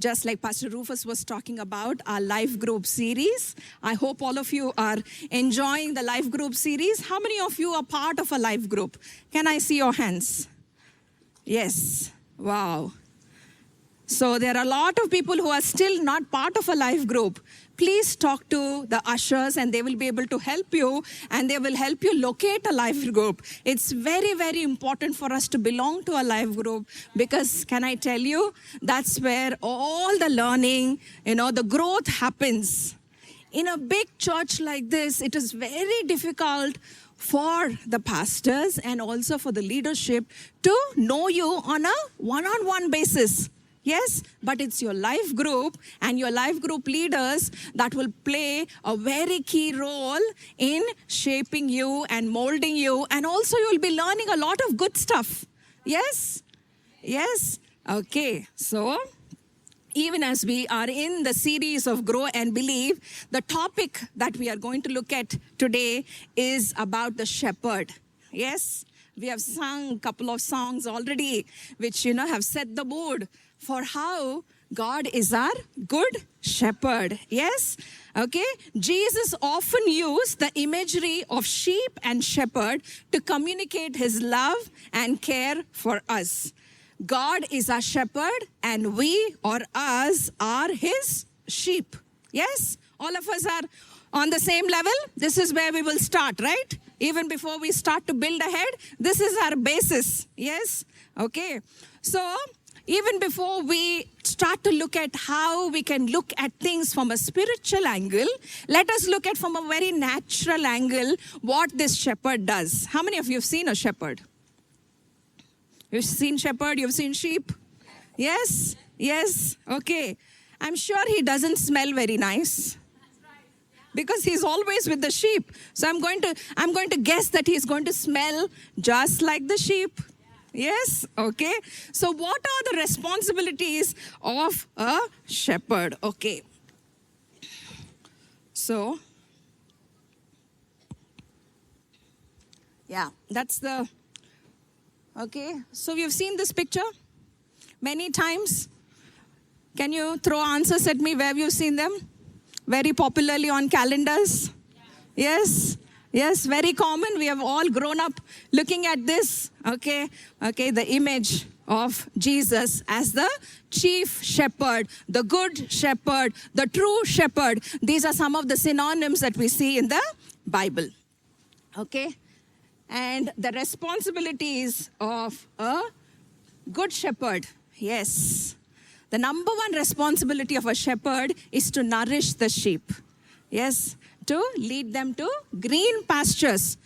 just like Pastor Rufus was talking about, our life group series. I hope all of you are enjoying the life group series. How many of you are part of a life group? Can I see your hands? Yes. Wow. So there are a lot of people who are still not part of a life group. Please talk to the ushers and they will be able to help you, and they will help you locate a life group. It's very, very important for us to belong to a life group, because can I tell you, that's where all the learning, the growth happens. In a big church like this, it is very difficult for the pastors and also for the leadership to know you on a one-on-one basis. Yes, but it's your life group and your life group leaders that will play a very key role in shaping you and molding you. And also you'll be learning a lot of good stuff. Yes? Yes? Okay. So, even as we are in the series of Grow and Believe, the topic that we are going to look at today is about the shepherd. Yes? We have sung a couple of songs already, which, have set the mood for how God is our good shepherd. Yes? Okay? Jesus often used the imagery of sheep and shepherd to communicate his love and care for us. God is our shepherd and we or us are his sheep. Yes? All of us are on the same level. This is where we will start, right? Even before we start to build ahead, this is our basis. Yes? Okay. So, even before we start to look at how we can look at things from a spiritual angle, let us look at from a very natural angle what this shepherd does. How many of you have seen a shepherd? You've seen shepherd, you've seen sheep? Yes? Yes? Okay. I'm sure he doesn't smell very nice, because he's always with the sheep. So I'm going to guess that he's going to smell just like the sheep. Yes? Okay. So what are the responsibilities of a shepherd? Okay. So, yeah, that's the, okay. So you've seen this picture many times. Can you throw answers at me where you've seen them? Very popularly on calendars. Yes? Yes, very common. We have all grown up looking at this. Okay, the image of Jesus as the chief shepherd, the good shepherd, the true shepherd. These are some of the synonyms that we see in the Bible. Okay, and the responsibilities of a good shepherd. Yes, the number one responsibility of a shepherd is to nourish the sheep. Yes, to lead them to green pastures.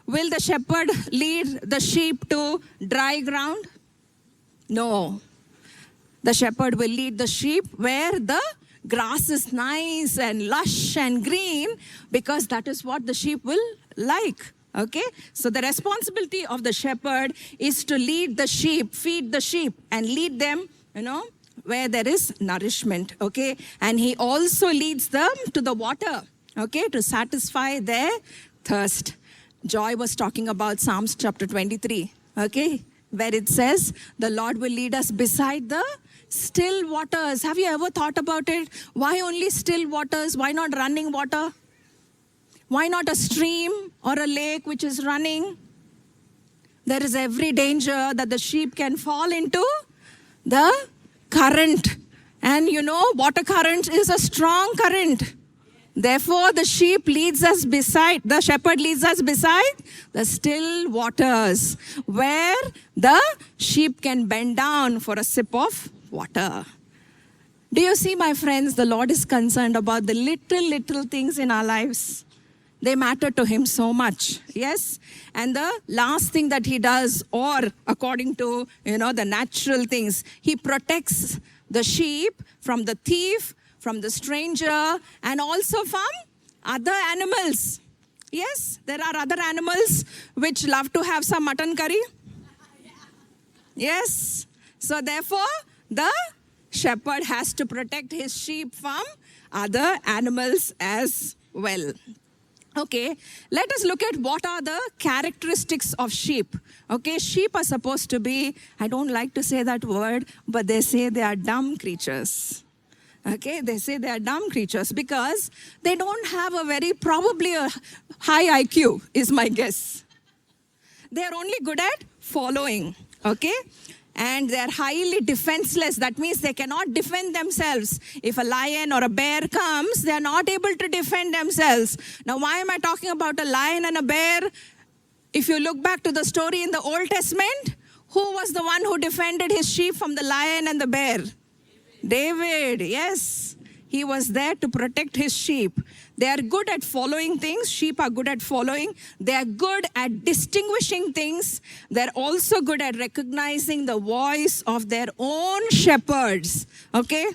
Will the shepherd lead the sheep to dry ground? No. The shepherd will lead the sheep where the grass is nice and lush and green, because that is what the sheep will like. Okay? So the responsibility of the shepherd is to lead the sheep, feed the sheep, and lead them, where there is nourishment. Okay? And he also leads them to the water. Okay, to satisfy their thirst. Joy was talking about Psalms chapter 23, okay, where it says, the Lord will lead us beside the still waters. Have you ever thought about it? Why only still waters? Why not running water? Why not a stream or a lake which is running? There is every danger that the sheep can fall into the current. And water current is a strong current. Therefore, the shepherd leads us beside the still waters, where the sheep can bend down for a sip of water. Do you see, my friends, the Lord is concerned about the little things in our lives. They matter to him so much. Yes? And the last thing that he does, or according to, the natural things, he protects the sheep from the thief, from the stranger, and also from other animals. Yes, there are other animals which love to have some mutton curry. Yes. So therefore, the shepherd has to protect his sheep from other animals as well. Okay, let us look at what are the characteristics of sheep. Okay, sheep are supposed to be, I don't like to say that word, but they say they are dumb creatures. Okay, they say they are dumb creatures because they don't have probably a high IQ, is my guess. They are only good at following, okay? And they're highly defenseless. That means they cannot defend themselves. If a lion or a bear comes, they're not able to defend themselves. Now, why am I talking about a lion and a bear? If you look back to the story in the Old Testament, who was the one who defended his sheep from the lion and the bear? David, yes. He was there to protect his sheep. They are good at following things. Sheep are good at following. They are good at distinguishing things. They're also good at recognizing the voice of their own shepherds. Okay?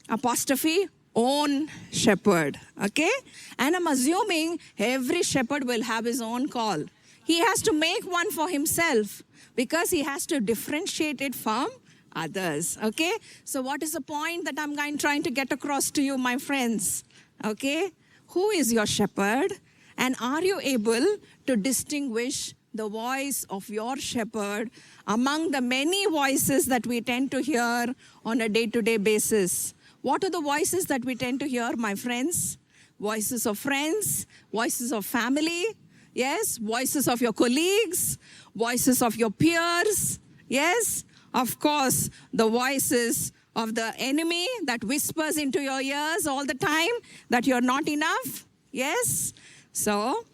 Apostrophe, own shepherd. Okay? And I'm assuming every shepherd will have his own call. He has to make one for himself because he has to differentiate it from others. Okay? So what is the point that I'm trying to get across to you, my friends? Okay? Who is your shepherd? And are you able to distinguish the voice of your shepherd among the many voices that we tend to hear on a day-to-day basis? What are the voices that we tend to hear, my friends? Voices of friends, voices of family, yes, voices of your colleagues, voices of your peers, yes, of course, the voices of the enemy that whispers into your ears all the time that you're not enough, yes. So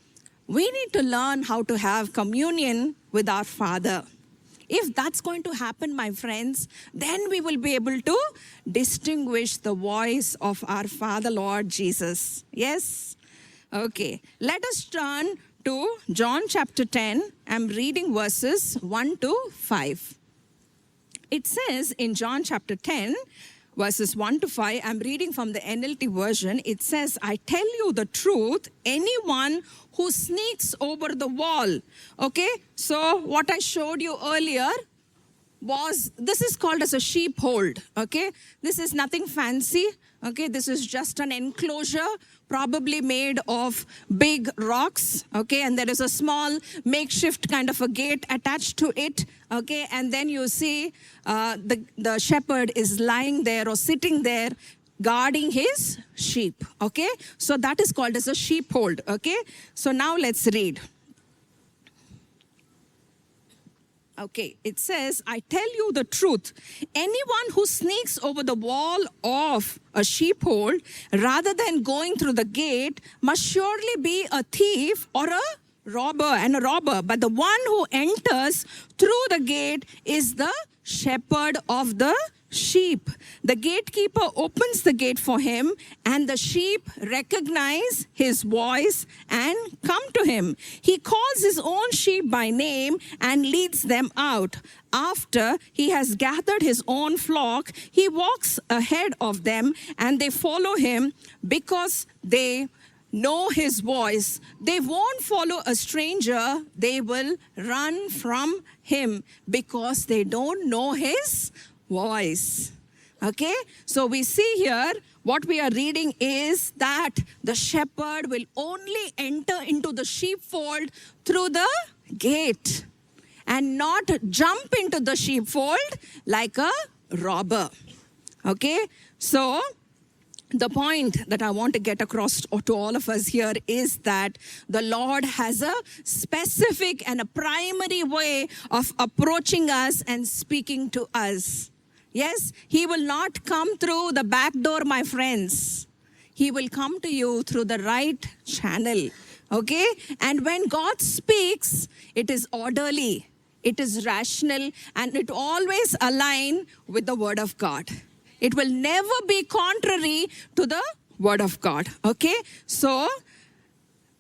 we need to learn how to have communion with our Father. If that's going to happen, my friends, then we will be able to distinguish the voice of our Father, Lord Jesus. Yes? Okay. Let us turn to John chapter 10. I'm reading verses 1 to 5. It says in John chapter 10, verses 1 to 5, I'm reading from the NLT version. It says, I tell you the truth, anyone who sneaks over the wall. Okay, so what I showed you earlier was, this is called as a sheepfold. Okay, this is nothing fancy. Okay, this is just an enclosure, probably made of big rocks. Okay, and there is a small makeshift kind of a gate attached to it. Okay, and then you see the shepherd is lying there or sitting there guarding his sheep. Okay, so that is called as a sheepfold. Okay, so now let's read. Okay, it says, I tell you the truth. Anyone who sneaks over the wall of a sheepfold rather than going through the gate must surely be a thief or a robber. But the one who enters through the gate is the shepherd of the sheep. The gatekeeper opens the gate for him, and the sheep recognize his voice and come to him. He calls his own sheep by name and leads them out. After he has gathered his own flock, he walks ahead of them, and they follow him because they know his voice. They won't follow a stranger. They will run from him because they don't know his voice. Okay, so we see here what we are reading is that the shepherd will only enter into the sheepfold through the gate and not jump into the sheepfold like a robber. Okay, so the point that I want to get across to all of us here is that the Lord has a specific and a primary way of approaching us and speaking to us. Yes, he will not come through the back door, my friends. He will come to you through the right channel. Okay? And when God speaks, it is orderly, it is rational, and it always aligns with the word of God. It will never be contrary to the word of God. Okay? So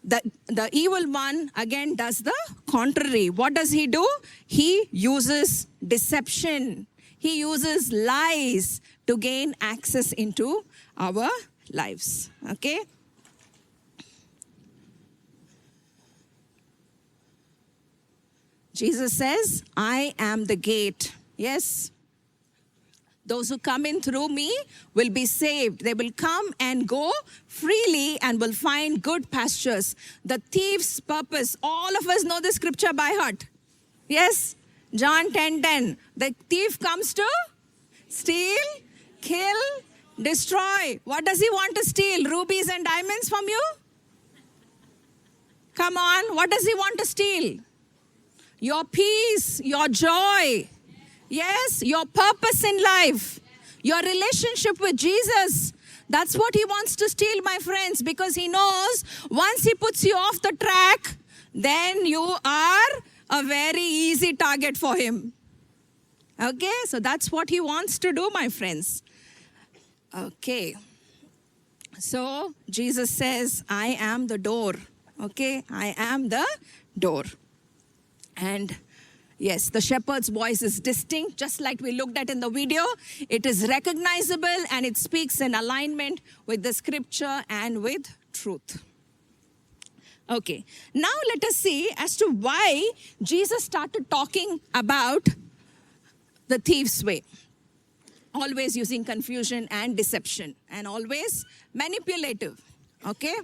the evil one again does the contrary. What does he do? He uses deception. He uses lies to gain access into our lives. Okay? Jesus says, I am the gate. Yes? Those who come in through me will be saved. They will come and go freely and will find good pastures. The thief's purpose, all of us know the scripture by heart. Yes, John 10:10. The thief comes to steal, kill, destroy. What does he want to steal? Rubies and diamonds from you? Come on, what does he want to steal? Your peace, your joy. Yes, your purpose in life, your relationship with Jesus. That's what he wants to steal, my friends, because he knows once he puts you off the track, then you are a very easy target for him. Okay, so that's what he wants to do, my friends. Okay, so Jesus says, I am the door. Okay, I am the door. And yes, the shepherd's voice is distinct, just like we looked at in the video. It is recognizable and it speaks in alignment with the scripture and with truth. Okay, now let us see as to why Jesus started talking about the thief's way. Always using confusion and deception and always manipulative. Okay?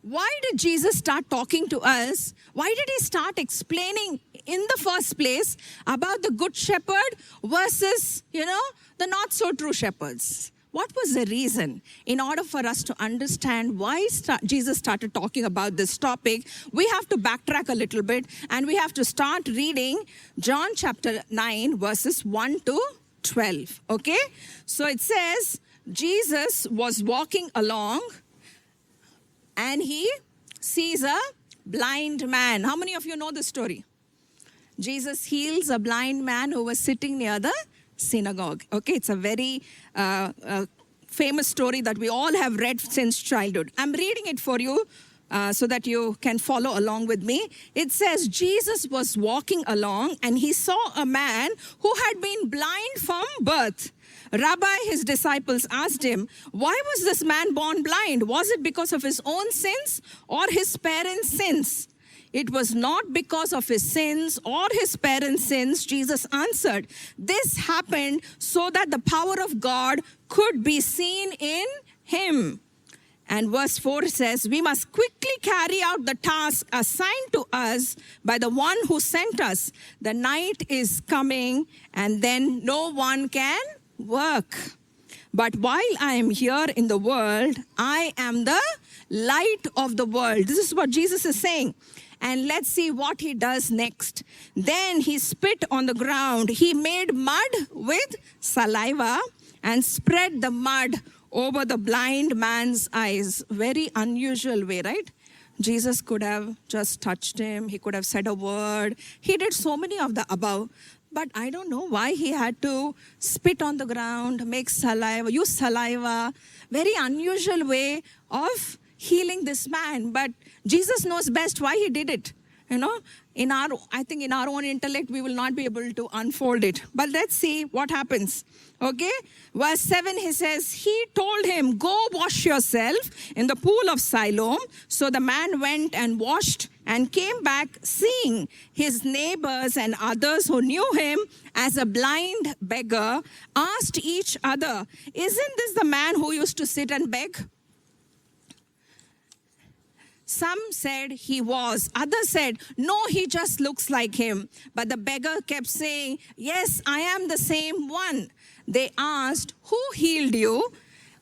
Why did Jesus start talking to us? Why did he start explaining in the first place about the good shepherd versus, the not so true shepherds? What was the reason? In order for us to understand why Jesus started talking about this topic, we have to backtrack a little bit and we have to start reading John chapter 9 verses 1 to 12. Okay? So it says, Jesus was walking along and he sees a blind man. How many of you know the story? Jesus heals a blind man who was sitting near the synagogue. Okay, it's a very famous story that we all have read since childhood. I'm reading it for you so that you can follow along with me. It says, Jesus was walking along and he saw a man who had been blind from birth. Rabbi, his disciples asked him, why was this man born blind? Was it because of his own sins or his parents' sins? It was not because of his sins or his parents' sins, Jesus answered. This happened so that the power of God could be seen in him. And verse 4 says, we must quickly carry out the task assigned to us by the one who sent us. The night is coming and then no one can work. But while I am here in the world, I am the light of the world. This is what Jesus is saying. And let's see what he does next. Then he spit on the ground. He made mud with saliva and spread the mud over the blind man's eyes. Very unusual way, right? Jesus could have just touched him. He could have said a word. He did so many of the above. But I don't know why he had to spit on the ground, make saliva, use saliva. Very unusual way of healing this man. But Jesus knows best why he did it. I think in our own intellect, we will not be able to unfold it. But let's see what happens. Okay? Verse 7, he says, he told him, go wash yourself in the pool of Siloam. So the man went and washed and came back seeing. His neighbors and others who knew him as a blind beggar asked each other, isn't this the man who used to sit and beg? Some said he was. Others said, no, he just looks like him. But the beggar kept saying, yes, I am the same one. They asked, who healed you?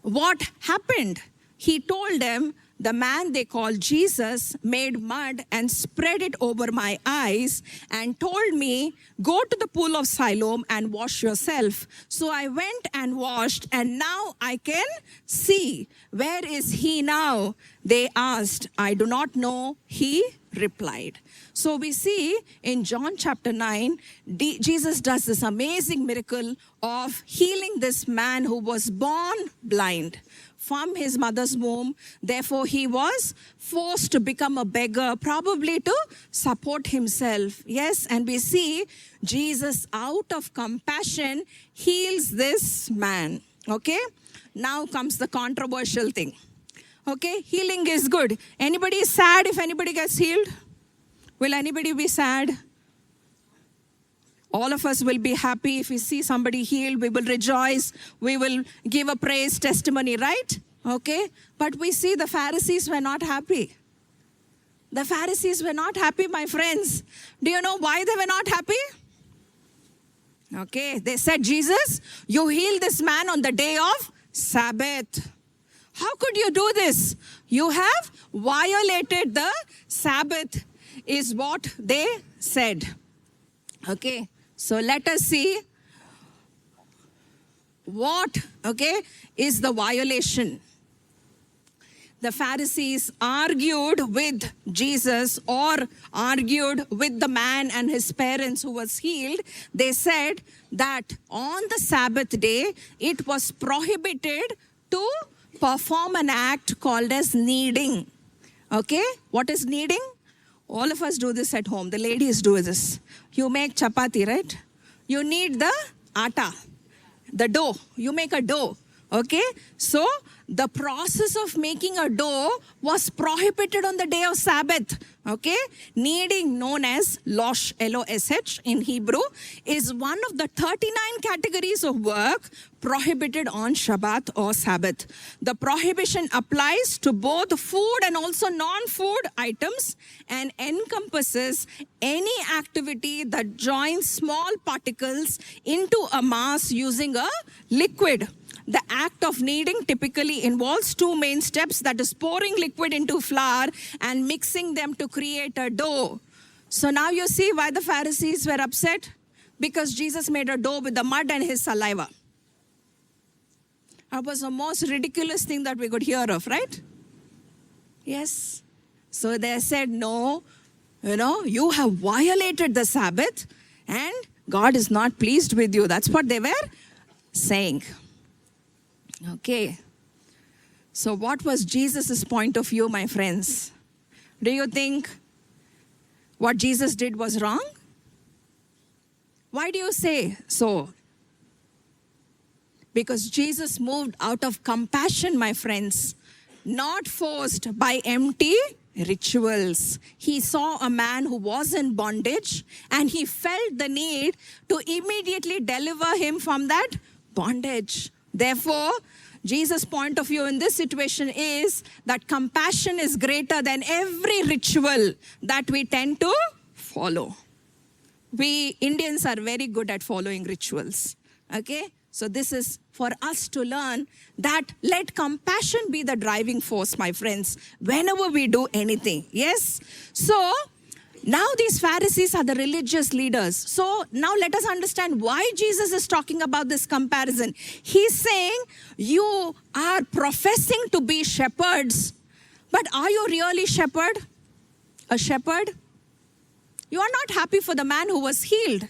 What happened? He told them, the man they called Jesus made mud and spread it over my eyes and told me, go to the pool of Siloam and wash yourself. So I went and washed and now I can see. Where is he now? They asked. I do not know, he replied. So we see in John chapter 9, Jesus does this amazing miracle of healing this man who was born blind from his mother's womb. Therefore, he was forced to become a beggar, probably to support himself. Yes, and we see Jesus, out of compassion, heals this man. Okay, now comes the controversial thing. Okay, healing is good. Anybody is sad if anybody gets healed? Will anybody be sad? All of us will be happy if we see somebody healed. We will rejoice. We will give a praise testimony, right? Okay? But we see the Pharisees were not happy. The Pharisees were not happy, my friends. Do you know why they were not happy? Okay, they said, Jesus, you healed this man on the day of Sabbath. How could you do this? You have violated the Sabbath, is what they said. Okay, so let us see what, is the violation. The Pharisees argued with Jesus or argued with the man and his parents who was healed. They said that on the Sabbath day, it was prohibited to perform an act called as kneading. Okay, what is kneading? All of us do this at home. The ladies do this. You make chapati, right? You knead the atta, the dough. You make a dough. Okay, so the process of making a dough was prohibited on the day of Sabbath. Okay, kneading, known as losh, L-O-S-H in Hebrew, is one of the 39 categories of work prohibited on Shabbat or Sabbath. The prohibition applies to both food and also non-food items and encompasses any activity that joins small particles into a mass using a liquid. The act of kneading typically involves two main steps, that is pouring liquid into flour and mixing them to create a dough. So now you see why the Pharisees were upset? Because Jesus made a dough with the mud and his saliva. That was the most ridiculous thing that we could hear of, right? Yes. So they said, no, you have violated the Sabbath and God is not pleased with you. That's what they were saying. Okay, so what was Jesus' point of view, my friends? Do you think what Jesus did was wrong? Why do you say so? Because Jesus moved out of compassion, my friends, not forced by empty rituals. He saw a man who was in bondage and he felt the need to immediately deliver him from that bondage. Therefore, Jesus' point of view in this situation is that compassion is greater than every ritual that we tend to follow. We Indians are very good at following rituals. Okay? So this is for us to learn that let compassion be the driving force, my friends, whenever we do anything. Yes? So, now these Pharisees are the religious leaders. So now let us understand why Jesus is talking about this comparison. He's saying you are professing to be shepherds, but are you really a shepherd? You are not happy for the man who was healed,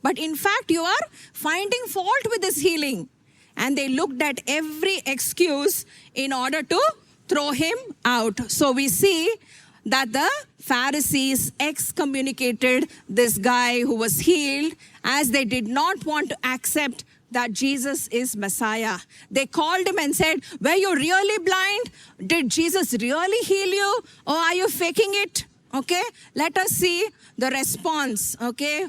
but in fact you are finding fault with his healing. And they looked at every excuse in order to throw him out. So we see that the Pharisees excommunicated this guy who was healed as they did not want to accept that Jesus is Messiah. They called him and said, were you really blind? Did Jesus really heal you? Or are you faking it? Okay, let us see the response,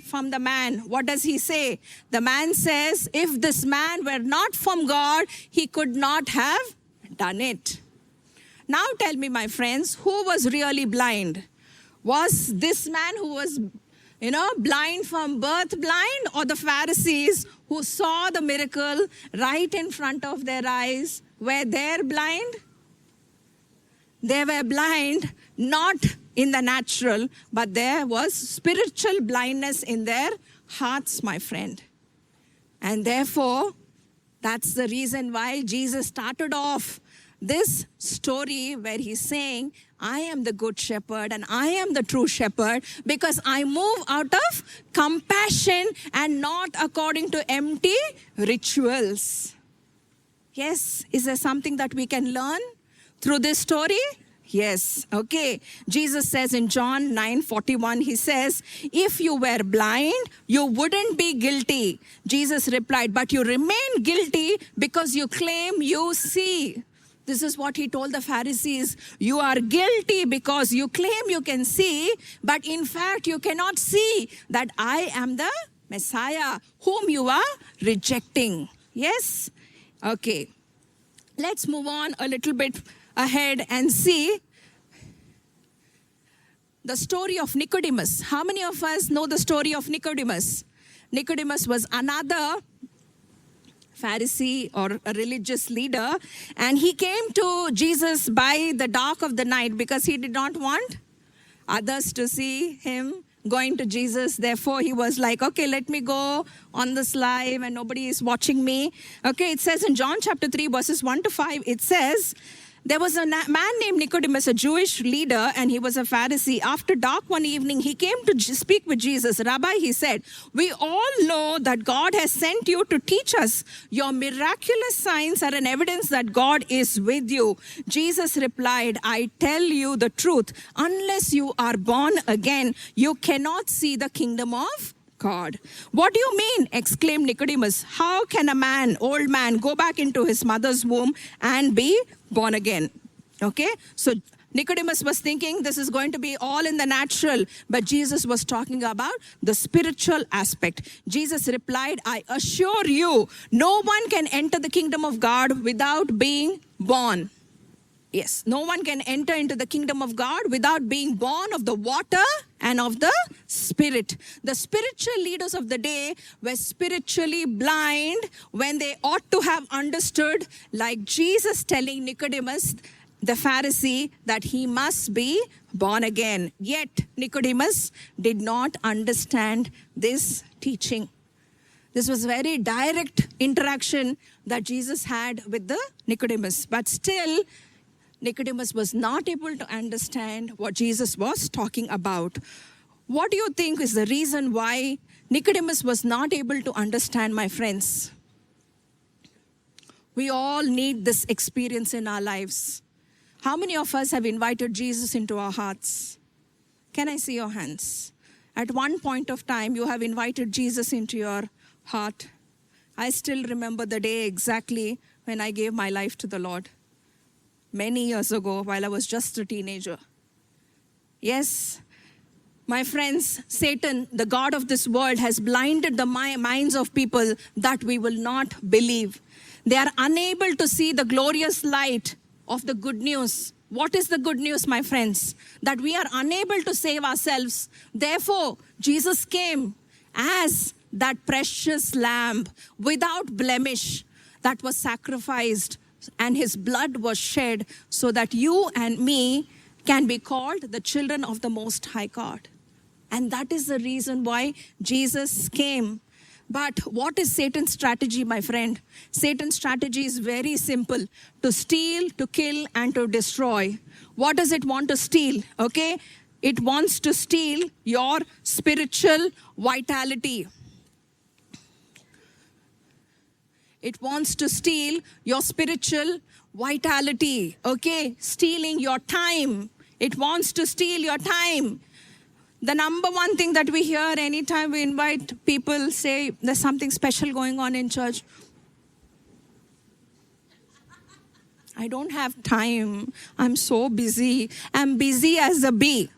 from the man. What does he say? The man says, if this man were not from God, he could not have done it. Now tell me, my friends, who was really blind? Was this man who was, blind from birth blind, or the Pharisees who saw the miracle right in front of their eyes? Were they blind? They were blind, not in the natural, but there was spiritual blindness in their hearts, my friend. And therefore, that's the reason why Jesus started off this story where he's saying, I am the good shepherd and I am the true shepherd because I move out of compassion and not according to empty rituals. Yes, is there something that we can learn through this story? Yes, okay. Jesus says in John 9:41, he says, if you were blind, you wouldn't be guilty. Jesus replied, but you remain guilty because you claim you see. This is what he told the Pharisees. You are guilty because you claim you can see, but in fact you cannot see that I am the Messiah, whom you are rejecting. Yes? Okay. Let's move on a little bit ahead and see the story of Nicodemus. How many of us know the story of Nicodemus? Nicodemus was another Pharisee or a religious leader, and he came to Jesus by the dark of the night because he did not want others to see him going to Jesus. Therefore, he was like, okay, let me go on this live and nobody is watching me. Okay, it says in John chapter 3, verses 1 to 5, it says, there was a man named Nicodemus, a Jewish leader, and he was a Pharisee. After dark one evening, he came to speak with Jesus. Rabbi, he said, we all know that God has sent you to teach us. Your miraculous signs are an evidence that God is with you. Jesus replied, I tell you the truth. Unless you are born again, you cannot see the kingdom of God. What do you mean? Exclaimed Nicodemus. How can a old man, go back into his mother's womb and be born again? Okay, so Nicodemus was thinking this is going to be all in the natural, but Jesus was talking about the spiritual aspect. Jesus replied, I assure you, no one can enter the kingdom of God without being born. Yes, no one can enter into the kingdom of God without being born of the water and of the Spirit. The spiritual leaders of the day were spiritually blind when they ought to have understood, like Jesus telling Nicodemus, the Pharisee, that he must be born again. Yet Nicodemus did not understand this teaching. This was very direct interaction that Jesus had with the Nicodemus. But still, Nicodemus was not able to understand what Jesus was talking about. What do you think is the reason why Nicodemus was not able to understand, my friends? We all need this experience in our lives. How many of us have invited Jesus into our hearts? Can I see your hands? At one point of time, you have invited Jesus into your heart. I still remember the day exactly when I gave my life to the Lord. Many years ago, while I was just a teenager. Yes, my friends, Satan, the god of this world, has blinded the minds of people that we will not believe. They are unable to see the glorious light of the good news. What is the good news, my friends? That we are unable to save ourselves. Therefore, Jesus came as that precious lamb without blemish that was sacrificed, and his blood was shed so that you and me can be called the children of the Most High God. And that is the reason why Jesus came. But what is Satan's strategy, my friend? Satan's strategy is very simple: to steal, to kill, and to destroy. What does it want to steal? Okay? It wants to steal your spiritual vitality. It wants to steal your spiritual vitality, okay? Stealing your time. It wants to steal your time. The number one thing that we hear anytime we invite people, say there's something special going on in church. I don't have time. I'm so busy. I'm busy as a bee.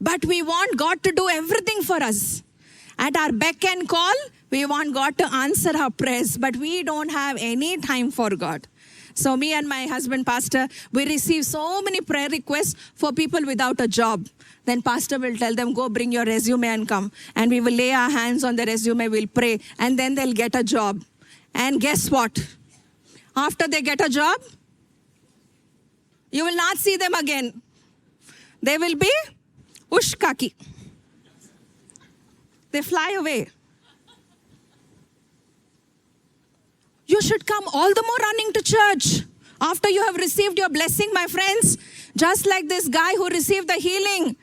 But we want God to do everything for us. At our beck and call, we want God to answer our prayers, but we don't have any time for God. So me and my husband, Pastor, we receive so many prayer requests for people without a job. Then Pastor will tell them, go bring your resume and come. And we will lay our hands on the resume, we'll pray, and then they'll get a job. And guess what? After they get a job, you will not see them again. They will be ushkaki. They fly away. You should come all the more running to church after you have received your blessing, my friends. Just like this guy who received the healing.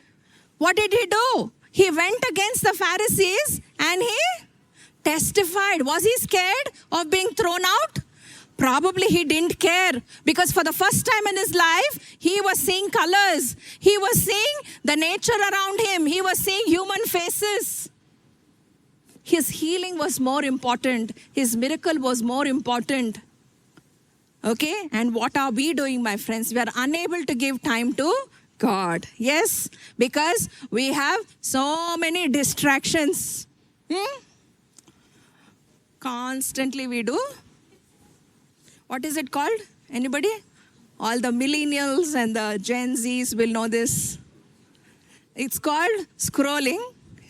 What did he do? He went against the Pharisees and he testified. Was he scared of being thrown out? Probably he didn't care, because for the first time in his life, he was seeing colors. He was seeing the nature around him. He was seeing human faces. His healing was more important. His miracle was more important. Okay? And what are we doing, my friends? We are unable to give time to God. Yes, because we have so many distractions. Constantly we do. What is it called? Anybody? All the millennials and the Gen Zs will know this. It's called scrolling.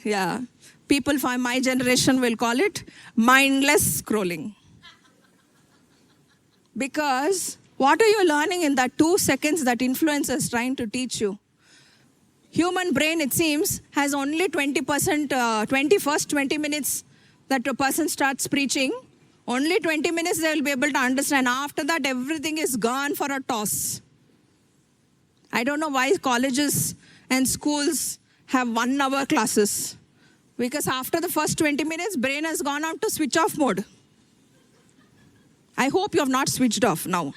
Yeah. People from my generation will call it mindless scrolling. Because what are you learning in that 2 seconds that influencer is trying to teach you? Human brain, it seems, has only 20%, first 20 minutes that a person starts preaching. Only 20 minutes they will be able to understand. After that, everything is gone for a toss. I don't know why colleges and schools have 1 hour classes. Because after the first 20 minutes, brain has gone on to switch off mode. I hope you have not switched off now.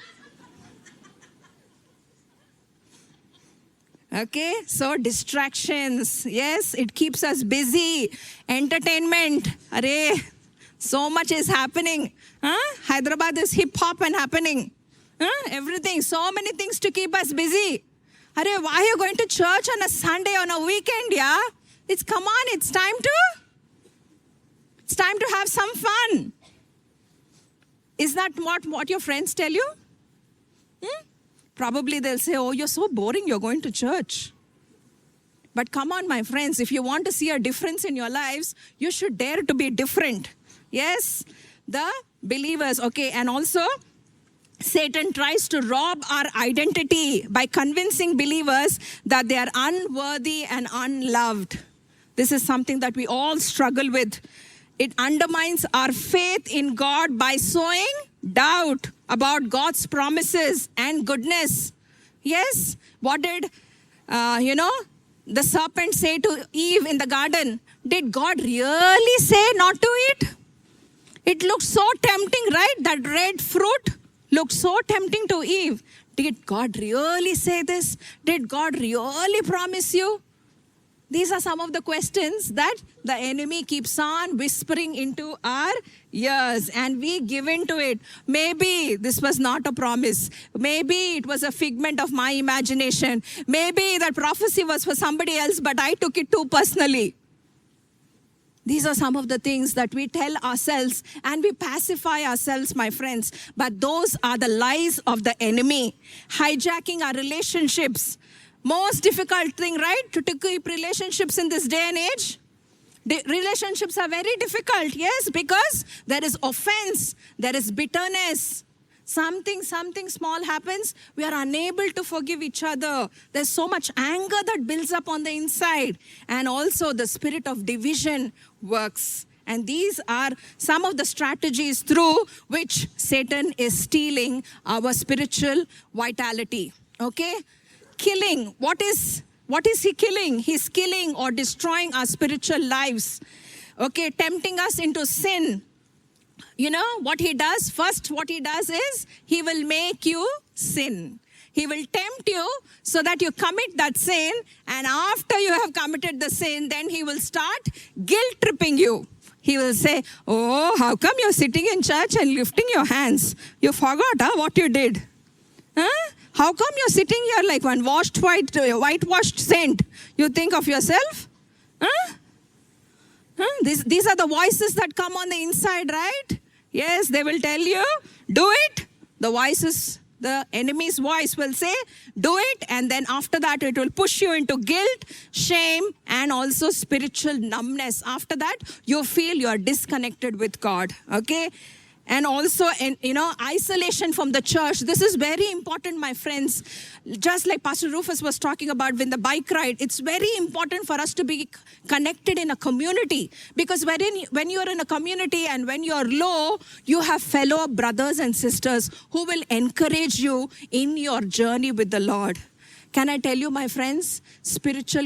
Okay, so distractions. Yes, it keeps us busy. Entertainment. Array, so much is happening. Hyderabad is hip hop and happening. Everything, so many things to keep us busy. Array, why are you going to church on a Sunday, on a weekend, yeah? It's time to have some fun. Is that what your friends tell you? Probably they'll say, oh, you're so boring, you're going to church. But come on, my friends, if you want to see a difference in your lives, you should dare to be different. Yes, the believers, okay, and also Satan tries to rob our identity by convincing believers that they are unworthy and unloved. This is something that we all struggle with. It undermines our faith in God by sowing doubt about God's promises and goodness. Yes, what did, the serpent say to Eve in the garden? Did God really say not to eat? It looked so tempting, right? That red fruit looked so tempting to Eve. Did God really say this? Did God really promise you? These are some of the questions that the enemy keeps on whispering into our ears, and we give in to it. Maybe this was not a promise. Maybe it was a figment of my imagination. Maybe that prophecy was for somebody else, but I took it too personally. These are some of the things that we tell ourselves and we pacify ourselves, my friends. But those are the lies of the enemy, hijacking our relationships. Most difficult thing, right? To keep relationships in this day and age. Relationships are very difficult, yes, because there is offense, there is bitterness. Something small happens, we are unable to forgive each other. There's so much anger that builds up on the inside. And also the spirit of division works. And these are some of the strategies through which Satan is stealing our spiritual vitality. Okay? Killing. What is he killing? He's killing or destroying our spiritual lives. Okay, tempting us into sin. You know what he does? First, what he does is he will make you sin. He will tempt you so that you commit that sin, and after you have committed the sin, then he will start guilt-tripping you. He will say, oh, how come you're sitting in church and lifting your hands? You forgot what you did. How come you're sitting here like one whitewashed saint? You think of yourself? These are the voices that come on the inside, right? Yes, they will tell you, do it. The voices, the enemy's voice will say, do it. And then after that, it will push you into guilt, shame, and also spiritual numbness. After that, you feel you are disconnected with God. Okay? And also, isolation from the church. This is very important, my friends. Just like Pastor Rufus was talking about with the bike ride, it's very important for us to be connected in a community. Because when you're in a community and when you're low, you have fellow brothers and sisters who will encourage you in your journey with the Lord. Can I tell you, my friends, spiritual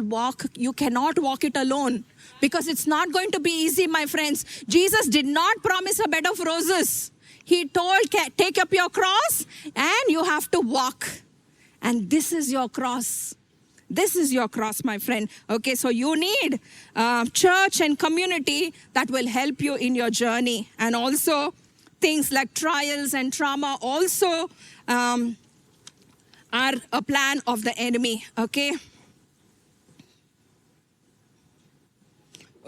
walk, you cannot walk it alone. Because it's not going to be easy, my friends. Jesus did not promise a bed of roses. He told, take up your cross and you have to walk. And this is your cross. This is your cross, my friend. Okay, so you need church and community that will help you in your journey. And also things like trials and trauma also are a plan of the enemy, okay?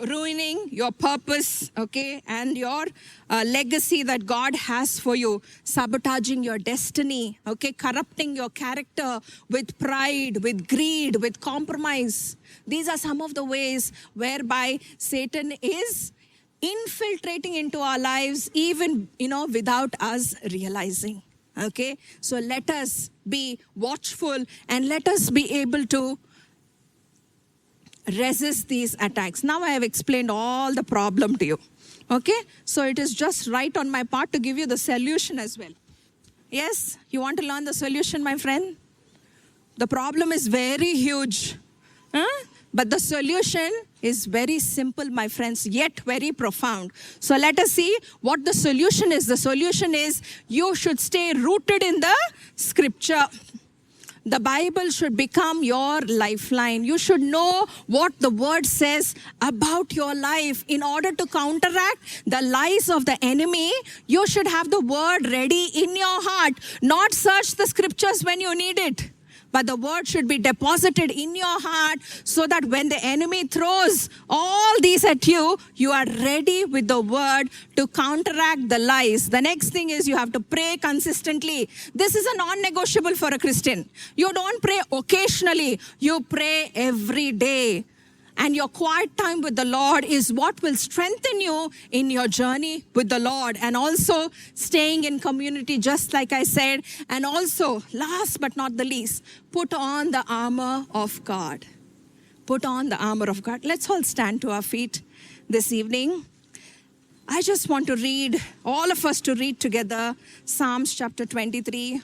Ruining your purpose, okay, and your legacy that God has for you, sabotaging your destiny, okay, corrupting your character with pride, with greed, with compromise. These are some of the ways whereby Satan is infiltrating into our lives, even, without us realizing, okay? So let us be watchful and let us be able to resist these attacks. Now I have explained all the problem to you. Okay? So it is just right on my part to give you the solution as well. Yes? You want to learn the solution, my friend? The problem is very huge. But the solution is very simple, my friends, yet very profound. So let us see what the solution is. The solution is you should stay rooted in the scripture. The Bible should become your lifeline. You should know what the word says about your life. In order to counteract the lies of the enemy, you should have the word ready in your heart. Not search the scriptures when you need it, but the word should be deposited in your heart so that when the enemy throws all these at you, you are ready with the word to counteract the lies. The next thing is you have to pray consistently. This is a non-negotiable for a Christian. You don't pray occasionally. You pray every day. And your quiet time with the Lord is what will strengthen you in your journey with the Lord. And also staying in community, just like I said. And also, last but not the least, put on the armor of God. Put on the armor of God. Let's all stand to our feet this evening. I just want to read, all of us to read together, Psalms chapter 23.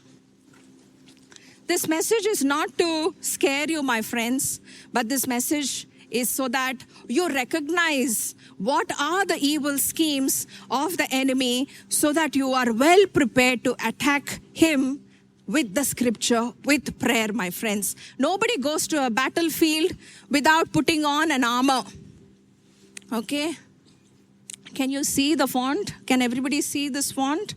This message is not to scare you, my friends, but this message is so that you recognize what are the evil schemes of the enemy so that you are well prepared to attack him with the scripture, with prayer, my friends. Nobody goes to a battlefield without putting on an armor. Okay? Can you see the font? Can everybody see this font?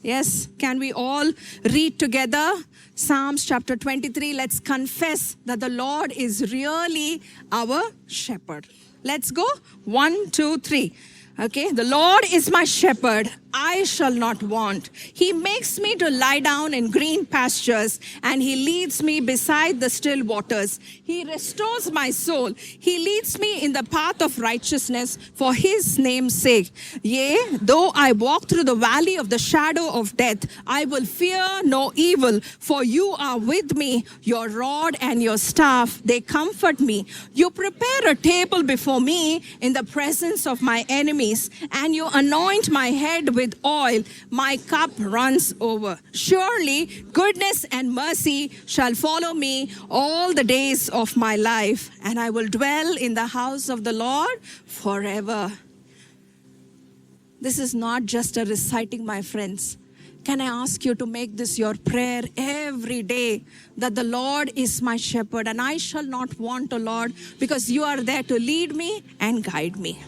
Yes. Can we all read together? Psalms chapter 23. Let's confess that the Lord is really our shepherd. Let's go. 1, 2, 3. Okay. The Lord is my shepherd. I shall not want. He makes me to lie down in green pastures, and he leads me beside the still waters. He restores my soul. He leads me in the path of righteousness for his name's sake. Yea, though I walk through the valley of the shadow of death, I will fear no evil, for you are with me. Your rod and your staff, they comfort me. You prepare a table before me in the presence of my enemies, and you anoint my head with oil. My cup runs over. Surely goodness and mercy shall follow me all the days of my life, and I will dwell in the house of the Lord forever. This is not just a reciting, my friends. Can I ask you to make this your prayer every day, that the Lord is my shepherd and I shall not want, O Lord, because you are there to lead me and guide me.